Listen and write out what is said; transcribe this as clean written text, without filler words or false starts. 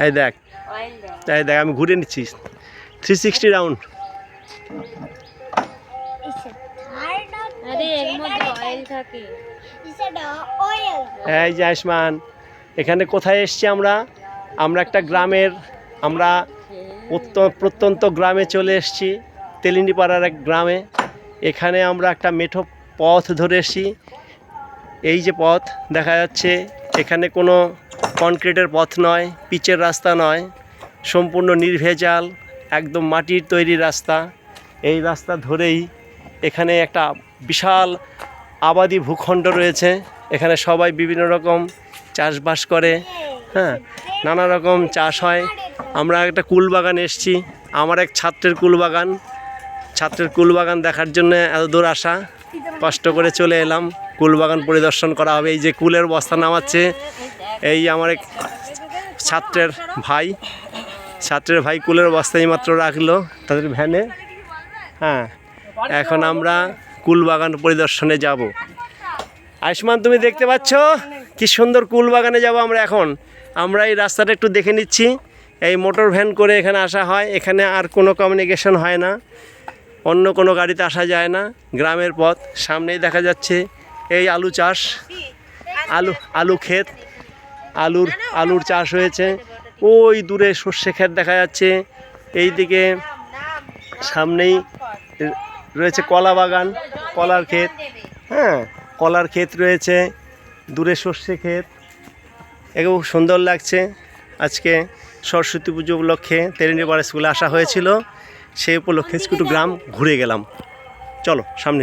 এই দেখ, এই দেখ, আমি ঘুরে নিচ্ছি 360 রাউন্ড। এই যে আয়ুষ্মান, এখানে কোথায় এসছি আমরা? আমরা একটা গ্রামের, আমরা প্রত্যন্ত গ্রামে চলে এসেছি, তেলিন্ডিপাড়ার এক গ্রামে। এখানে আমরা একটা মেঠো পথ ধরে এসেছি। এই যে পথ দেখা যাচ্ছে, এখানে কোনো কনক্রিটের পথ নয়, পিচের রাস্তা নয়, সম্পূর্ণ নির্ভেজাল, একদম মাটির তৈরি রাস্তা। এই রাস্তা ধরেই এখানে একটা বিশাল আবাদি ভূখণ্ড রয়েছে। এখানে সবাই বিভিন্ন রকম চাষবাস করে, হ্যাঁ, নানা রকম চাষ হয়। আমরা একটা কুল বাগান এসেছি, আমার এক ছাত্রের কুল বাগান দেখার জন্য এত দূর আসা, কষ্ট করে চলে এলাম। কুল বাগান পরিদর্শন করা হবে। এই যে কুলের বস্তা নামাচ্ছে, এই আমার এক ছাত্রের ভাই কুলের বস্তা মাত্র রাখলো তাদের ভ্যানে। হ্যাঁ, এখন আমরা কুল বাগান পরিদর্শনে যাব। আয়ুষ্মান, তুমি দেখতে পাচ্ছ কি সুন্দর কুল বাগানে যাব আমরা এখন। আমরা এই রাস্তাটা একটু দেখে নিচ্ছি। এই মোটর ভ্যান করে এখানে আসা হয়, এখানে আর কোনো কমিউনিকেশন হয় না, অন্য কোনো গাড়িতে আসা যায় না। গ্রামের পথ, সামনেই দেখা যাচ্ছে এই আলু চাষ, আলু ক্ষেত, আলুর চাষ হয়েছে। ওই দূরে সর্ষে ক্ষেত দেখা যাচ্ছে। এই দিকে সামনেই রয়েছে কলা বাগান, কলার ক্ষেত, হ্যাঁ, কলার ক্ষেত রয়েছে, দূরে সর্ষে ক্ষেত। এগুলো সুন্দর লাগছে। আজকে সরস্বতী পুজো উপলক্ষে তেলিন্ডিপাড়া স্কুলে আসা হয়েছিল, সেই উপলক্ষে একটু গ্রাম ঘুরে গেলাম। চলো সামনে।